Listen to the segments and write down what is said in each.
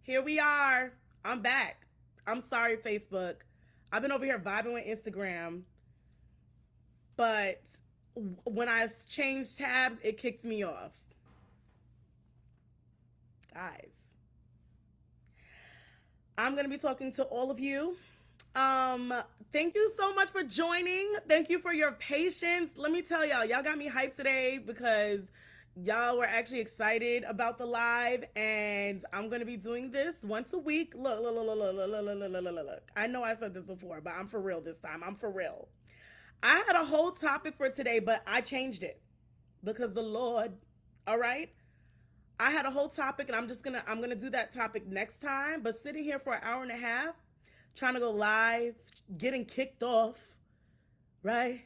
Here we are. I'm back. I'm sorry, Facebook. I've been over here vibing with Instagram, but when I changed tabs, it kicked me off. Guys, I'm going to be talking to all of you. Um, Thank you so much for joining. Thank you for your patience. Let me tell y'all got me hyped today because y'all were actually excited about the live, and I'm gonna be doing this once a week. Look. I know I said this before, but I'm for real this time. I'm for real. I had a whole topic for today, but I changed it because the Lord, all right? I had a whole topic and I'm gonna do that topic next time. But sitting here for an hour and a half, trying to go live, getting kicked off, right?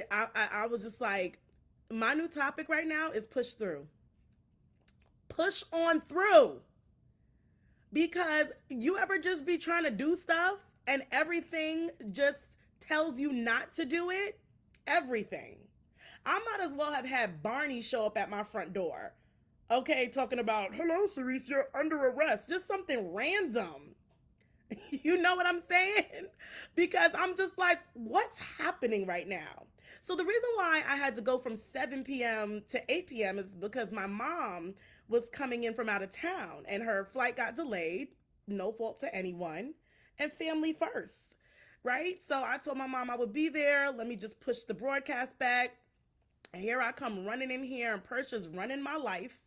I was just like, my new topic right now is push through. Push on through. Because you ever just be trying to do stuff and everything just tells you not to do it? Everything. I might as well have had Barney show up at my front door. Okay, talking about, hello, Cerise, you're under arrest. Just something random. You know what I'm saying? Because I'm just like, what's happening right now? So the reason why I had to go from 7 p.m. to 8 p.m. is because my mom was coming in from out of town and her flight got delayed. No fault to anyone. And family first, right? So I told my mom I would be there. Let me just push the broadcast back. And here I come running in here, and Persia's running my life,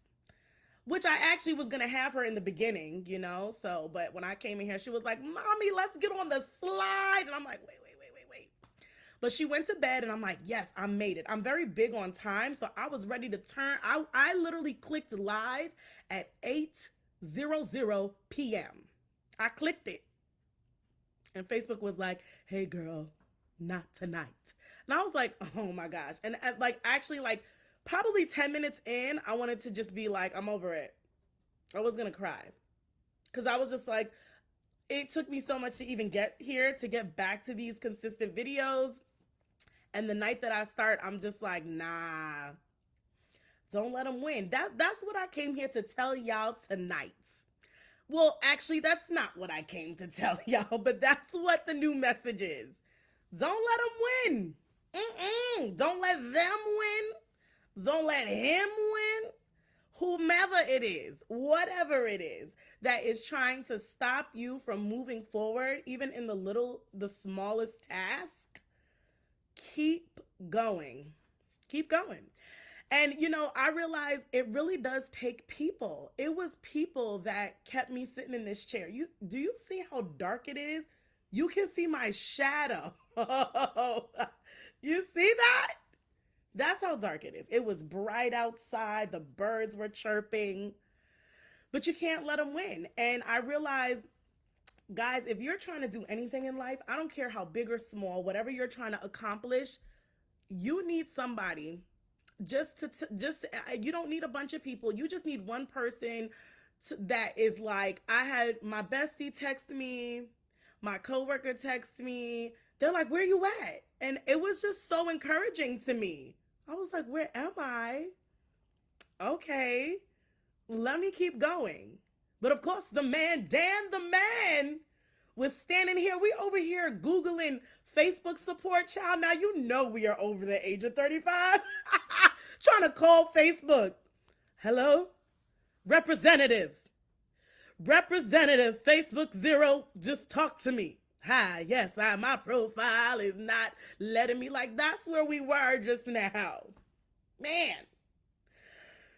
which I actually was gonna have her in the beginning, you know. So, but when I came in here, she was like, "Mommy, let's get on the slide," and I'm like, "Wait." But she went to bed, and I'm like, "Yes, I made it." I'm very big on time, so I was ready to turn. I literally clicked live at 8:00 p.m. I clicked it, and Facebook was like, "Hey, girl, not tonight." And I was like, "Oh my gosh!" And like actually like probably 10 minutes in, I wanted to just be like, "I'm over it." I was gonna cry because I was just like, it took me so much to even get here to get back to these consistent videos. And the night that I start, I'm just like, nah, don't let them win. That's what I came here to tell y'all tonight. Well, actually, that's not what I came to tell y'all, but that's what the new message is. Don't let them win. Don't let them win. Don't let him win. Whomever it is, whatever it is that is trying to stop you from moving forward, even in the smallest task, keep going. Keep going. And I realized it really does take people. It was people that kept me sitting in this chair. You see how dark it is? You can see my shadow. You see that? That's how dark it is. It was bright outside. The birds were chirping, but you can't let them win. And I realized, guys, if you're trying to do anything in life, I don't care how big or small, whatever you're trying to accomplish, you need somebody you don't need a bunch of people. You just need one person that is like, I had my bestie text me, my coworker text me. They're like, "Where you at?" And it was just so encouraging to me. I was like, "Where am I?" Okay, let me keep going. But of course, Dan the man, was standing here. We over here Googling Facebook support, child. Now you know we are over the age of 35. Trying to call Facebook. Hello? Representative. Representative Facebook Zero, just talk to me. Hi, yes, my profile is not letting me. Like, that's where we were just now. Man.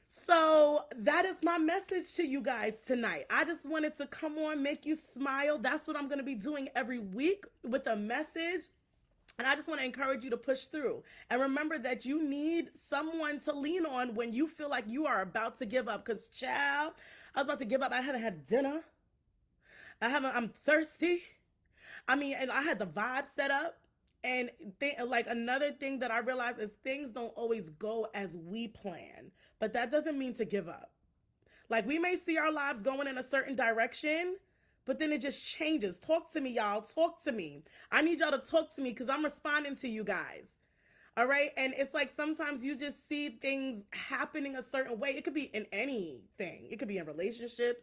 So that is my message to you guys tonight. I just wanted to come on, make you smile. That's what I'm going to be doing every week with a message. And I just want to encourage you to push through. And remember that you need someone to lean on when you feel like you are about to give up. Because, child, I was about to give up. I haven't had dinner. I'm thirsty. I mean, and I had the vibe set up. And like another thing that I realized is things don't always go as we plan, but that doesn't mean to give up. Like, we may see our lives going in a certain direction, but then it just changes. Talk to me, y'all. Talk to me. I need y'all to talk to me because I'm responding to you guys. All right. And it's like sometimes you just see things happening a certain way. It could be in anything, it could be in relationships,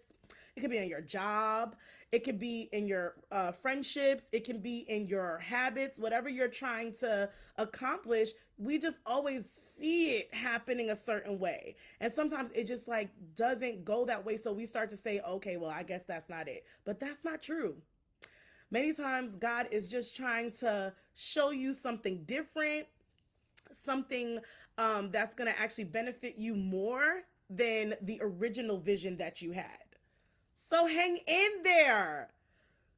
It could be in your job. It could be in your friendships. It can be in your habits, whatever you're trying to accomplish. We just always see it happening a certain way. And sometimes it just like doesn't go that way. So we start to say, okay, well, I guess that's not it. But that's not true. Many times God is just trying to show you something different, something that's going to actually benefit you more than the original vision that you had. So hang in there,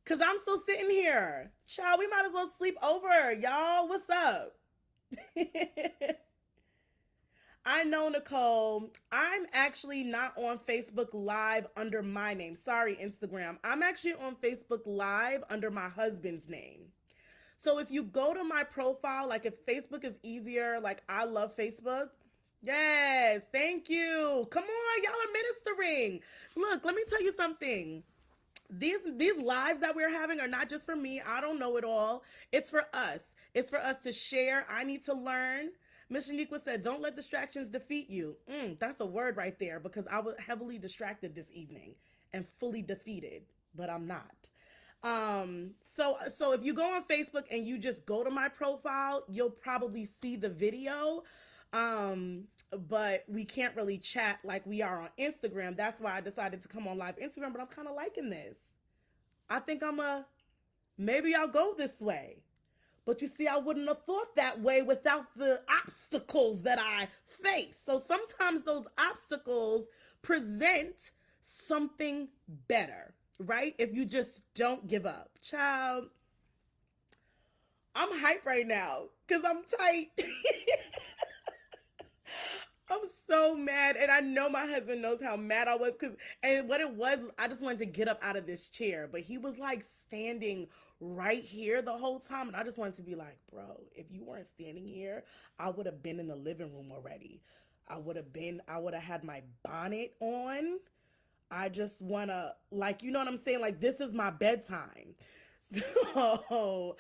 because I'm still sitting here. Child, we might as well sleep over. Y'all, what's up? I know, Nicole. I'm actually not on Facebook Live under my name. Sorry, Instagram. I'm actually on Facebook Live under my husband's name. So if you go to my profile, like if Facebook is easier, like I love Facebook. Yes, thank you. Come on, y'all are ministering. Look, let me tell you something. These lives that we're having are not just for me. I don't know it all. It's for us. It's for us to share. I need to learn. Miss Shaniqua said, don't let distractions defeat you. That's a word right there, because I was heavily distracted this evening and fully defeated, but I'm not. So if you go on Facebook and you just go to my profile, you'll probably see the video. But we can't really chat like we are on Instagram. That's why I decided to come on live Instagram, but I'm kind of liking this. I think maybe I'll go this way. But you see, I wouldn't have thought that way without the obstacles that I face. So sometimes those obstacles present something better, right? If you just don't give up. Child, I'm hyped right now because I'm tight. I'm so mad, and I know my husband knows how mad I was, and what it was, I just wanted to get up out of this chair, but he was like standing right here the whole time, and I just wanted to be like, bro, if you weren't standing here, I would have been in the living room already. I would have had my bonnet on. I just want to, like, you know what I'm saying? Like, this is my bedtime. So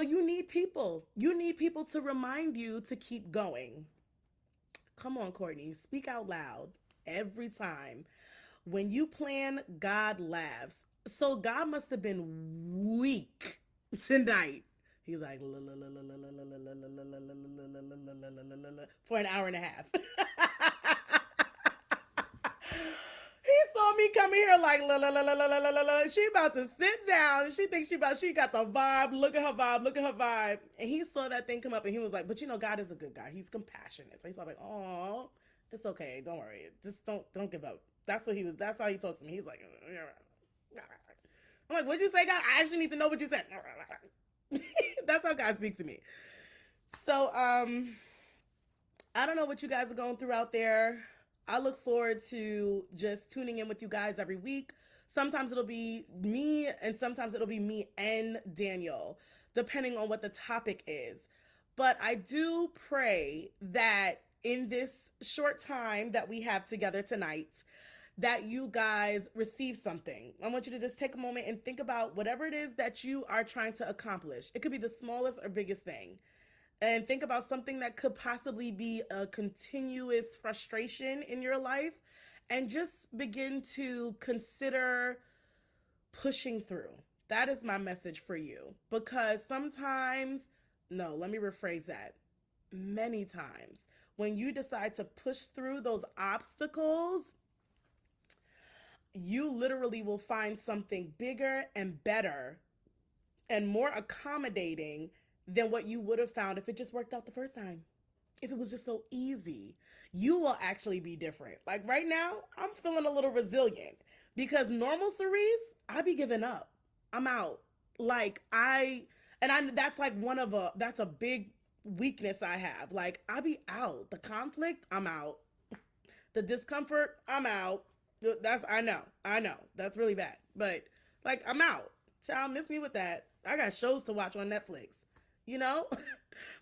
you need people. You need people to remind you to keep going. Come on, Courtney, speak out loud every time. When you plan, God laughs. So God must have been weak tonight. He's like for an hour and a half. He saw me come here like she about to sit down. She thinks she got the vibe. Look at her vibe. Look at her vibe. And he saw that thing come up and he was like, but you know, God is a good guy. He's compassionate. So he's like, oh, it's okay. Don't worry. Just don't give up. That's how he talks to me. He's like, I'm like, what'd you say, God? I actually need to know what you said. That's how God speaks to me. So, I don't know what you guys are going through out there. I look forward to just tuning in with you guys every week. Sometimes it'll be me, and sometimes it'll be me and Daniel, depending on what the topic is. But I do pray that in this short time that we have together tonight, that you guys receive something. I want you to just take a moment and think about whatever it is that you are trying to accomplish. It could be the smallest or biggest thing. And think about something that could possibly be a continuous frustration in your life, and just begin to consider pushing through. That is my message for you, because sometimes, no, let me rephrase that. Many times when you decide to push through those obstacles, you literally will find something bigger and better and more accommodating than what you would have found if it just worked out the first time. If it was just so easy, you will actually be different. Like right now, I'm feeling a little resilient, because normal Cerise, I be giving up. I'm out. That's like that's a big weakness I have. Like I be out. The conflict, I'm out. The discomfort, I'm out. I know. That's really bad. But like I'm out. Child, miss me with that. I got shows to watch on Netflix. You know?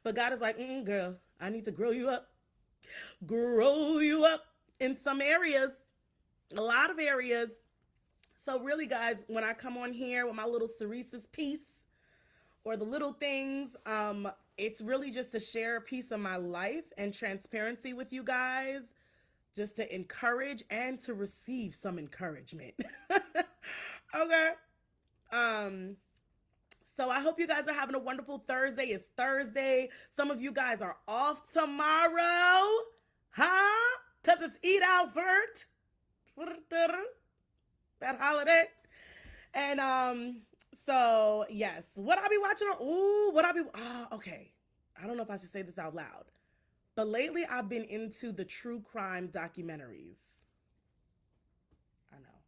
But God is like, girl, I need to grow you up. Grow you up in some areas. A lot of areas. So really, guys, when I come on here with my little Cerise's piece, or the little things, it's really just to share a piece of my life and transparency with you guys, just to encourage and to receive some encouragement. Okay. Um, so I hope you guys are having a wonderful Thursday. It's Thursday. Some of you guys are off tomorrow. Huh? Because it's Eat Out Vert. That holiday. And so yes. What I be watching on what I be okay. I don't know if I should say this out loud. But lately I've been into the true crime documentaries. I know.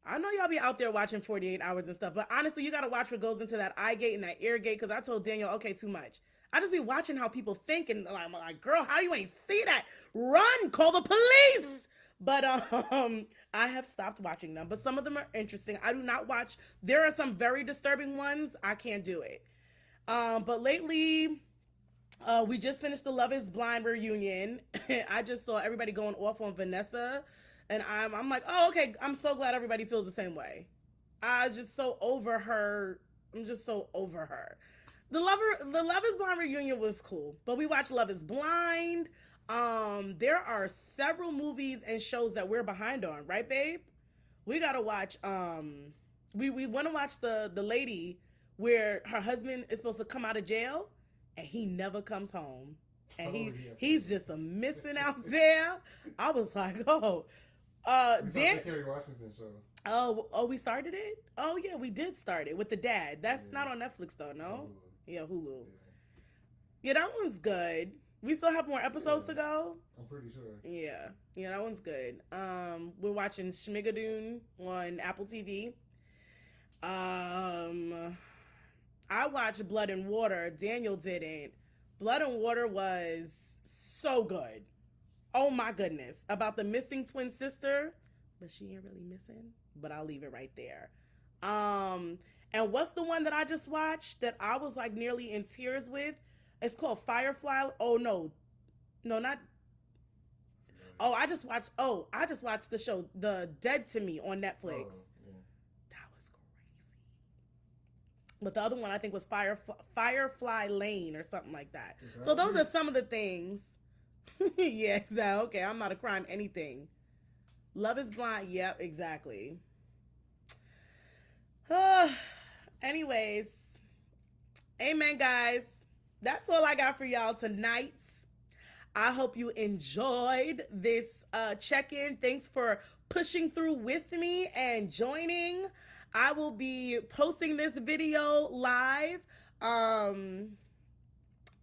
I know y'all be out there watching 48 hours and stuff, but honestly, you gotta watch what goes into that eye gate and that ear gate, because I told Daniel, okay, too much. I just be watching how people think, and I'm like, girl, how you ain't see that? Run, call the police. But I have stopped watching them, but some of them are interesting. I do not watch. There are some very disturbing ones. I can't do it. But lately, we just finished the Love Is Blind reunion. I just saw everybody going off on Vanessa, and I'm like, oh, okay. I'm so glad everybody feels the same way. I just so over her. I'm just so over her. The Love Is Blind reunion was cool, but we watched Love Is Blind. There are several movies and shows that we're behind on, right, babe? We gotta watch. We want to watch the lady where her husband is supposed to come out of jail and he never comes home, and he's just a missing out there. I was like, oh, Dan. Kerry Washington show. Oh, we started it. Oh yeah, we did start it with the dad. That's not on Netflix though, no. Hulu. Yeah, Hulu. Yeah, that one's good. We still have more episodes to go. I'm pretty sure. Yeah, that one's good. We're watching Schmigadoon on Apple TV. I watched Blood and Water. Daniel didn't. Blood and Water was so good. Oh my goodness. About the missing twin sister. But she ain't really missing. But I'll leave it right there. And what's the one that I just watched that I was like nearly in tears with? It's called Firefly. Oh no. No, not. Oh, I just watched the show The Dead to Me on Netflix. That was crazy. But the other one I think was Firefly Lane or something like that. So those are some of the things. Yeah, exactly. Okay, I'm not a crime anything. Love Is Blind. Yep, exactly. Anyways, amen, guys. That's all I got for y'all tonight. I hope you enjoyed this check-in. Thanks for pushing through with me and joining. I will be posting this video live. Oh,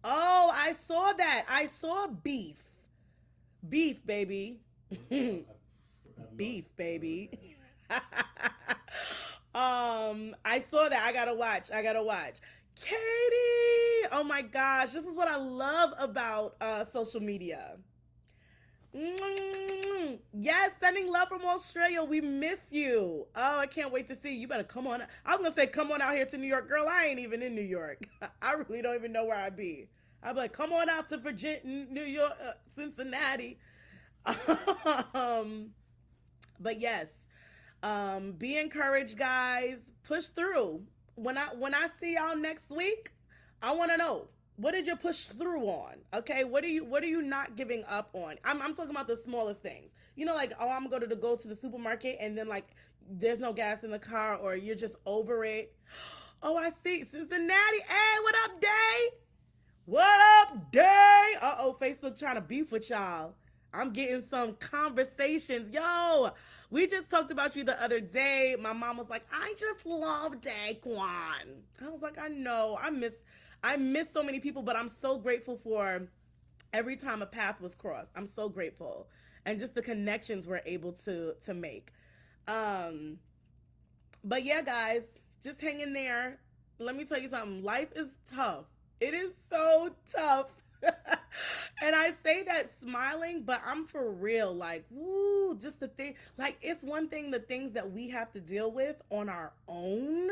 I saw that. I saw beef. Beef, baby. Beef, baby. I saw that. I gotta watch. Katie! Oh my gosh, this is what I love about social media. Yes, sending love from Australia. We miss you. Oh, I can't wait to see you. You better come on. I was gonna say come on out here to New York. Girl, I ain't even in New York. I really don't even know where I'd be. I'd be like, come on out to Virginia, New York, Cincinnati. But yes, be encouraged, guys. Push through. When I see y'all next week, I want to know, what did you push through on? Okay, what are you not giving up on? I'm talking about the smallest things. Like, oh, I'm gonna go to the supermarket and then like there's no gas in the car, or you're just over it. Oh, I see, Cincinnati. Hey, what up, Day? What up, Day? Uh-oh, Facebook trying to beef with y'all. I'm getting some conversations. Yo, we just talked about you the other day. My mom was like, I just love Daquan. I was like, I know. I miss so many people, but I'm so grateful for every time a path was crossed. I'm so grateful. And just the connections we're able to make. But yeah, guys, just hang in there. Let me tell you something. Life is tough. It is so tough. And I say that smiling, but I'm for real. Like, woo, just the thing. Like, it's one thing, the things that we have to deal with on our own.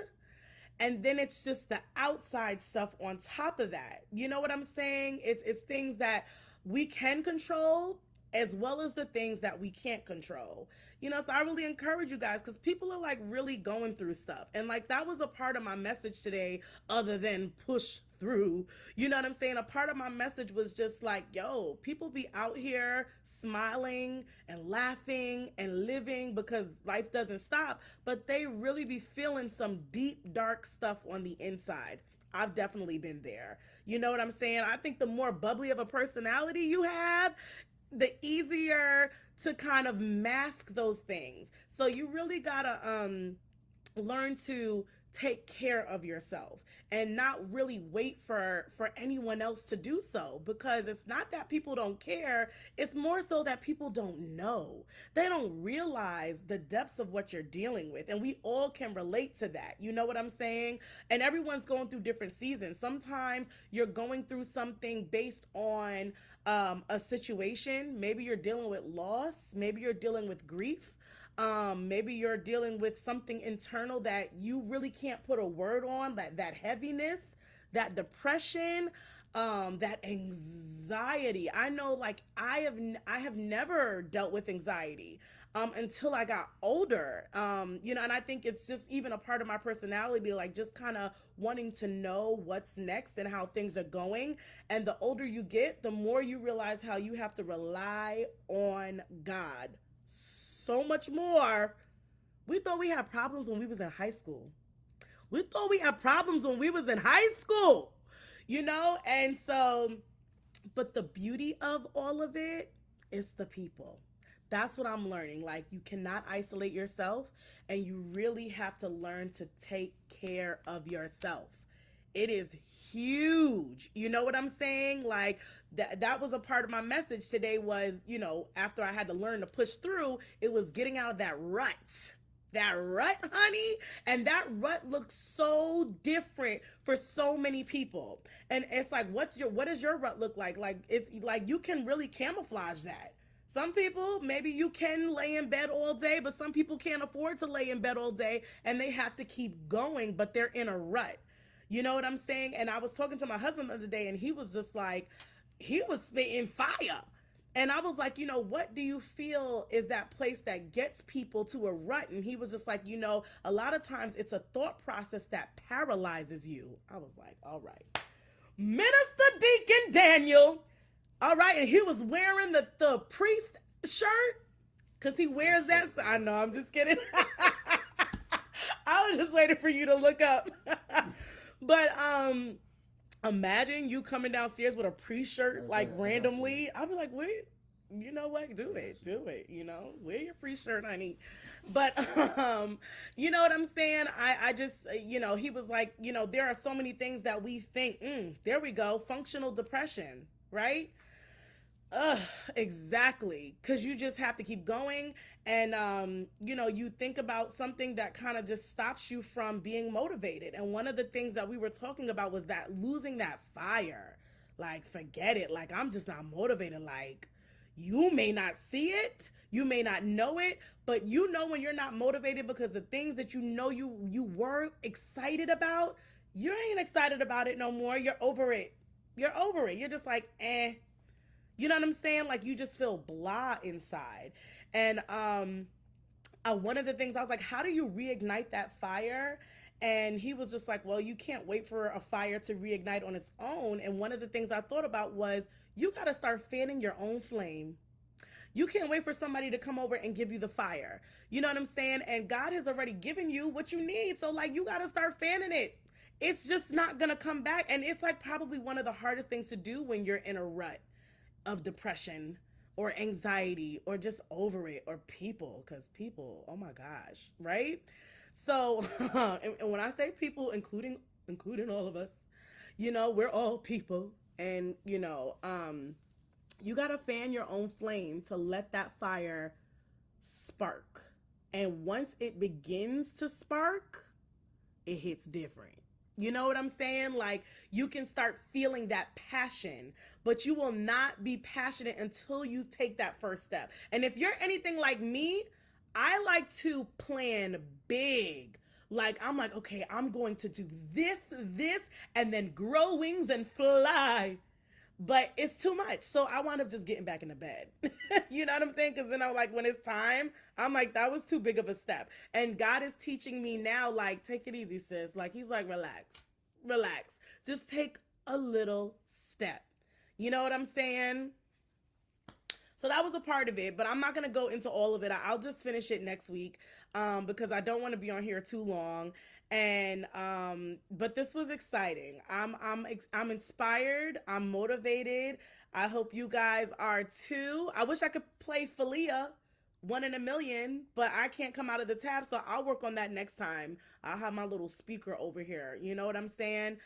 And then it's just the outside stuff on top of that. You know what I'm saying? It's things that we can control as well as the things that we can't control. So I really encourage you guys, because people are like really going through stuff. And like, that was a part of my message today, other than push through. You know what I'm saying? A part of my message was just like, yo, people be out here smiling and laughing and living because life doesn't stop, but they really be feeling some deep, dark stuff on the inside. I've definitely been there. You know what I'm saying? I think the more bubbly of a personality you have, the easier to kind of mask those things. So you really gotta learn to take care of yourself and not really wait for anyone else to do so, because it's not that people don't care, it's more so that people don't know. They don't realize the depths of what you're dealing with, and we all can relate to that. You know what I'm saying? And everyone's going through different seasons. Sometimes you're going through something based on a situation. Maybe you're dealing with loss, maybe you're dealing with grief, maybe you're dealing with something internal that you really can't put a word on, that heaviness, that depression, that anxiety. I know, like, I have never dealt with anxiety until I got older. You know, and I think it's just even a part of my personality, like just kind of wanting to know what's next and how things are going. And the older you get, the more you realize how you have to rely on God so much more. We thought we had problems when we was in high school. We thought we had problems when we was in high school, you know? And so, but the beauty of all of it is the people. That's what I'm learning. Like, you cannot isolate yourself, and you really have to learn to take care of yourself. It is huge. You know what I'm saying? Like, that was a part of my message today was, you know, after I had to learn to push through, it was getting out of that rut. That rut, honey. And that rut looks so different for so many people. And it's like, what does your rut look like? Like, it's like you can really camouflage that. Some people, maybe you can lay in bed all day, but some people can't afford to lay in bed all day and they have to keep going, but they're in a rut. You know what I'm saying? And I was talking to my husband the other day, and he was just like, he was spitting fire. And I was like, you know, what do you feel is that place that gets people to a rut? And he was just like, you know, a lot of times it's a thought process that paralyzes you. I was like, all right. Minister Deacon Daniel. All right. And he was wearing the priest shirt because he wears that. I know, I'm just kidding. I was just waiting for you to look up. But imagine you coming downstairs with a pre-shirt like randomly. I'll be like, wait, you know what? Do it. You know, wear your pre-shirt, honey. But you know what I'm saying? I just, you know, he was like, you know, there are so many things that we think, there we go, functional depression, right? Exactly. Because you just have to keep going. And, you know, you think about something that kind of just stops you from being motivated. And one of the things that we were talking about was that losing that fire. Like, forget it. Like, I'm just not motivated. Like, you may not see it, you may not know it, but you know when you're not motivated because the things that you know you were excited about, you ain't excited about it no more. You're over it. You're over it. You're just like, eh. You know what I'm saying? Like, you just feel blah inside. And one of the things I was like, how do you reignite that fire? And he was just like, well, you can't wait for a fire to reignite on its own. And one of the things I thought about was, you got to start fanning your own flame. You can't wait for somebody to come over and give you the fire. You know what I'm saying? And God has already given you what you need. So, like, you got to start fanning it. It's just not going to come back. And it's like probably one of the hardest things to do when you're in a rut of depression or anxiety or just over it, or people, because people, oh my gosh, right? So and when I say people, including all of us, you know, we're all people. And you know, you gotta fan your own flame to let that fire spark. And once it begins to spark, it hits different. You know what I'm saying? Like, you can start feeling that passion, but you will not be passionate until you take that first step. And if you're anything like me, I like to plan big. Like, I'm like, okay, I'm going to do this, and then grow wings and fly. But it's too much. So I wound up just getting back into bed. You know what I'm saying? Because then I'm like, when it's time, I'm like, that was too big of a step. And God is teaching me now, like, take it easy, sis. Like, he's like, relax. Just take a little step. You know what I'm saying? So that was a part of it, but I'm not gonna go into all of it. I'll just finish it next week, because I don't want to be on here too long. And but this was exciting. I'm inspired. I'm motivated. I hope you guys are too. I wish I could play Falia, 1 in a million, but I can't come out of the tab, so I'll work on that next time. I'll have my little speaker over here. You know what I'm saying?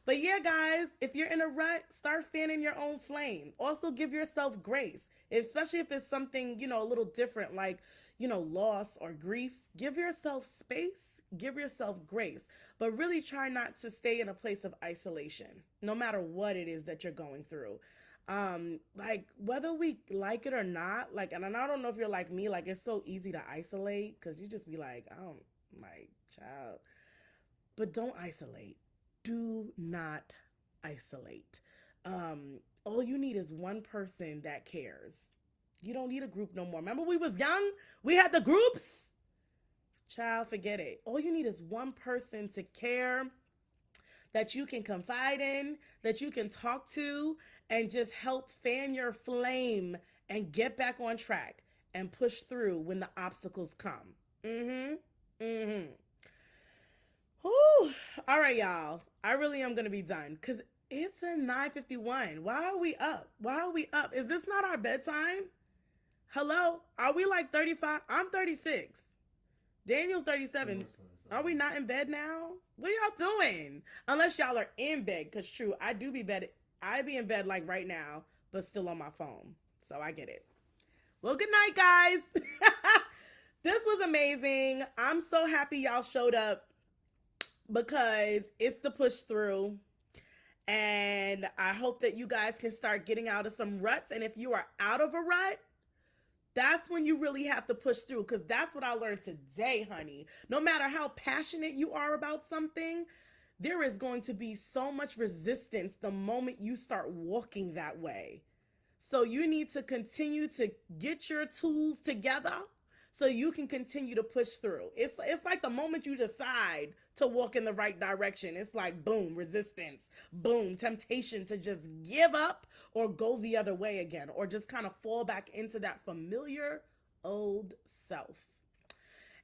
But yeah, guys, if you're in a rut, start fanning your own flame. Also, give yourself grace, especially if it's something, a little different, like, loss or grief. Give yourself space, give yourself grace, but really try not to stay in a place of isolation, no matter what it is that you're going through. Like, whether we like it or not, like, and I don't know if you're like me, like, it's so easy to isolate because you just be like, oh my child, but don't isolate. Do not isolate. All you need is one person that cares. You don't need a group no more. Remember, we was young, we had the groups. Child, forget it. All you need is one person to care, that you can confide in, that you can talk to, and just help fan your flame and get back on track and push through when the obstacles come. Mm-hmm. Mm-hmm. Whew. All right, y'all. I really am gonna be done because it's a 9:51. Why are we up? Why are we up? Is this not our bedtime? Hello? Are we like 35? I'm 36. Daniel's 37. Are we not in bed now? What are y'all doing? Unless y'all are in bed, because true, I be in bed like right now, but still on my phone. So I get it. Well, good night, guys. This was amazing. I'm so happy y'all showed up because it's the push through. And I hope that you guys can start getting out of some ruts. And if you are out of a rut, that's when you really have to push through, because that's what I learned today, honey. No matter how passionate you are about something, there is going to be so much resistance the moment you start walking that way. So you need to continue to get your tools together so you can continue to push through. It's like the moment you decide to walk in the right direction, it's like boom, resistance, boom, temptation to just give up or go the other way again, or just kind of fall back into that familiar old self.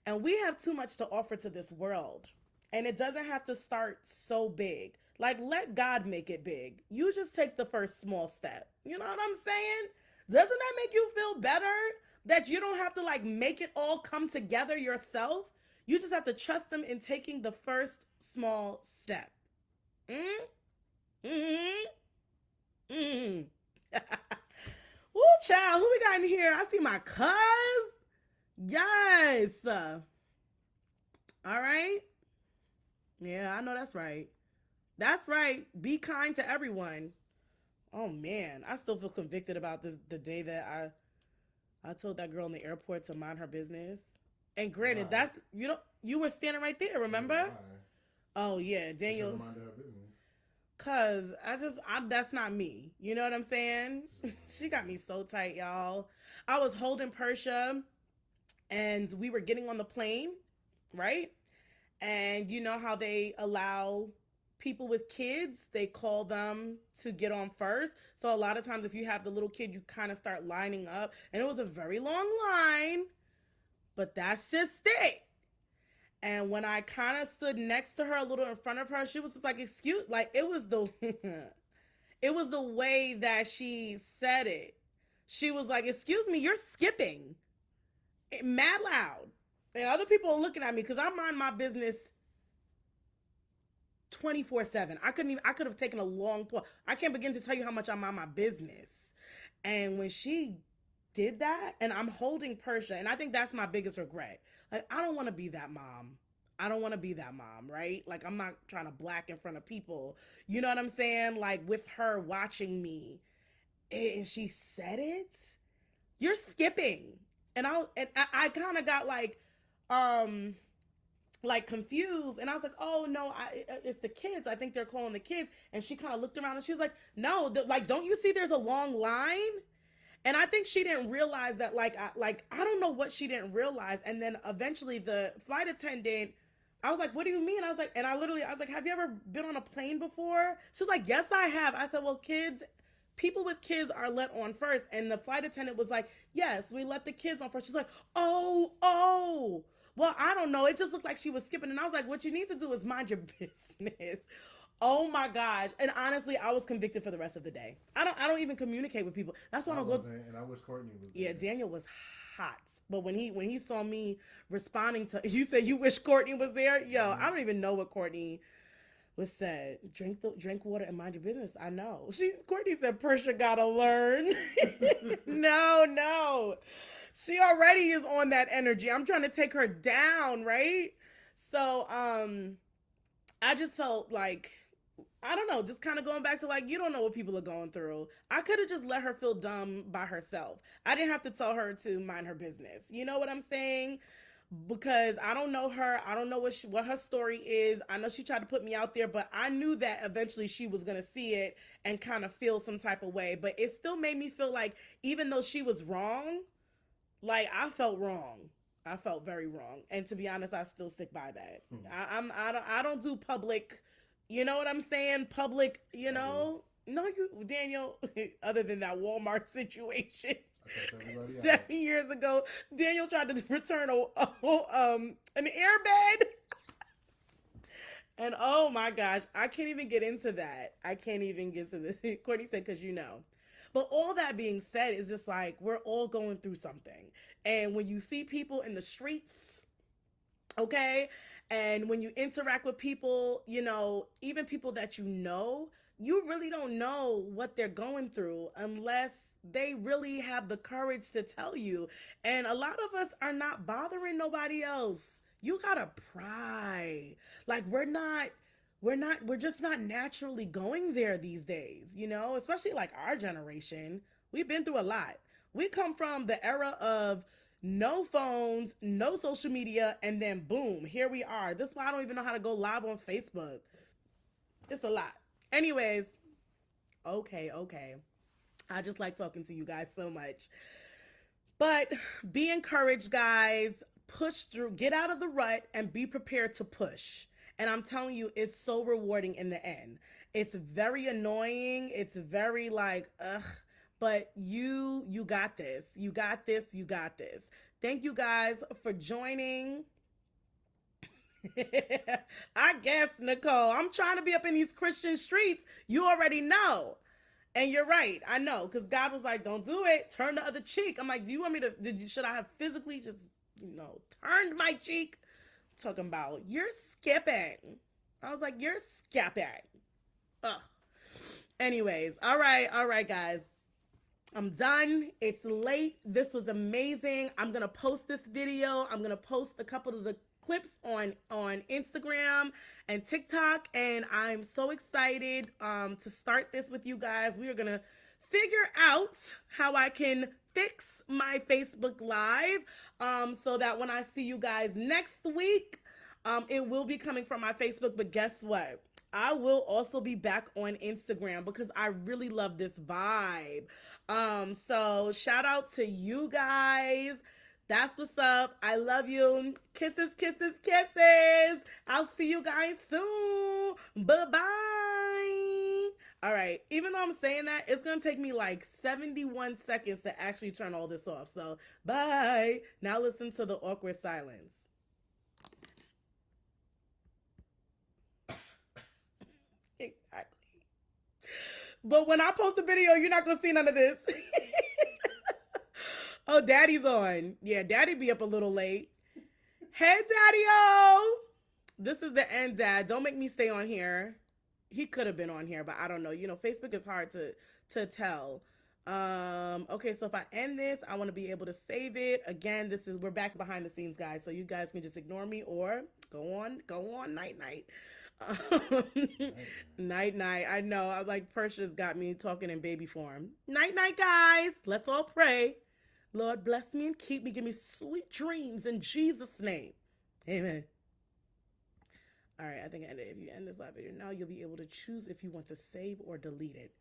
And we have too much to offer to this world. And it doesn't have to start so big. Like, let God make it big. You just take the first small step. You know what I'm saying? Doesn't that make you feel better? That you don't have to like make it all come together yourself. You just have to trust Him in taking the first small step. Mm-hmm. Mm-hmm. Woo, child, who we got in here? I see my cuz. Yes. All right. Yeah, I know that's right. That's right. Be kind to everyone. Oh man, I still feel convicted about this, the day that I told that girl in the airport to mind her business. And granted, Why? that's you were standing right there, remember? Why? Oh yeah, She should Daniel. have minded her business. Cause that's not me. You know what I'm saying? She got me so tight, y'all. I was holding Persha, and we were getting on the plane, right? And you know how they allow people with kids, they call them to get on first. So a lot of times if you have the little kid, you kind of start lining up. And it was a very long line, but that's just it. And when I kind of stood next to her, a little in front of her, she was just like, excuse, like it was the it was the way that she said it. She was like, excuse me, you're skipping. Mad loud. And other people are looking at me because I mind my business 24/7. I could have taken a long pause. I can't begin to tell you how much I mind my business. And when she did that, and I'm holding Persha, and I think that's my biggest regret. Like, I don't want to be that mom. I don't want to be that mom, right? Like, I'm not trying to black in front of people. You know what I'm saying? Like, with her watching me, and she said it, you're skipping. And I kind of got um, like confused, and I was like, oh no, it's the kids. I think they're calling the kids. And she kind of looked around and she was like, no, like, don't you see there's a long line? And I think she didn't realize that, I don't know what she didn't realize. And then eventually the flight attendant I was like, what do you mean? I was like, and I was like, have you ever been on a plane before? She was like, yes, I have. I said, well, people with kids are let on first. And the flight attendant was like, yes, we let the kids on first. She's like, oh. Well, I don't know. It just looked like she was skipping. And I was like, what you need to do is mind your business. Oh my gosh. And honestly, I was convicted for the rest of the day. I don't even communicate with people. That's why I don't go. And I wish Courtney was Yeah, there. Daniel was hot. But when he saw me responding to you said you wish Courtney was there. Yo, I don't even know what Courtney was said. Drink water and mind your business. I know. Courtney said Prisha gotta learn. No. She already is on that energy. I'm trying to take her down, right? So I just felt like I don't know, just kind of going back to like, you don't know what people are going through. I could have just let her feel dumb by herself. I didn't have to tell her to mind her business. You know what I'm saying? Because I don't know her. I don't know what her story is. I know she tried to put me out there, but I knew that eventually she was going to see it and kind of feel some type of way. But it still made me feel like even though she was wrong, like I felt wrong. I felt very wrong. And to be honest, I still stick by that. I don't do public, you know what I'm saying? Public, you know. No, you Daniel, other than that Walmart situation. 7 years ago, Daniel tried to return an airbed. And oh my gosh, I can't even get into that. I can't even get to the Courtney said, because you know. But all that being said, is just like we're all going through something. And when you see people in the streets, okay, and when you interact with people, you know, even people that you really don't know what they're going through unless they really have the courage to tell you. And a lot of us are not bothering nobody else. You gotta pry. Like we're just not naturally going there these days, you know, especially like our generation. We've been through a lot. We come from the era of no phones, no social media, and then boom, here we are. This is why I don't even know how to go live on Facebook. It's a lot. Anyways, okay. I just like talking to you guys so much. But be encouraged, guys. Push through, get out of the rut, and be prepared to push. And I'm telling you, it's so rewarding in the end. It's very annoying. It's very like, ugh. But you got this. You got this. You got this. Thank you guys for joining. I guess, Nicole. I'm trying to be up in these Christian streets. You already know. And you're right. I know. Because God was like, don't do it. Turn the other cheek. I'm like, do you want me to? Should I have physically just, turned my cheek? Talking about, you're skipping. I was like, you're skipping. Ugh. Anyways, all right, guys. I'm done. It's late. This was amazing. I'm gonna post this video. I'm gonna post a couple of the clips on Instagram and TikTok, and I'm so excited to start this with you guys. We are gonna figure out how I can fix my Facebook Live so that when I see you guys next week, it will be coming from my Facebook. But guess what? I will also be back on Instagram because I really love this vibe. So shout out to you guys. That's what's up. I love you. Kisses, kisses, kisses. I'll see you guys soon. Bye-bye. All right. Even though I'm saying that, it's going to take me like 71 seconds to actually turn all this off. So bye. Now listen to the awkward silence. Exactly. But when I post the video, you're not going to see none of this. Oh, Daddy's on. Yeah, Daddy be up a little late. Hey, Daddy-o. This is the end, Dad. Don't make me stay on here. He could have been on here, but I don't know. Facebook is hard to tell. Okay, so if I end this, I want to be able to save it. Again, we're back behind the scenes, guys. So you guys can just ignore me or go on, night. Night. I know. I'm like, Persha's got me talking in baby form. Night, guys. Let's all pray. Lord, bless me and keep me. Give me sweet dreams in Jesus' name. Amen. All right, I think I ended. If you end this live video now, you'll be able to choose if you want to save or delete it.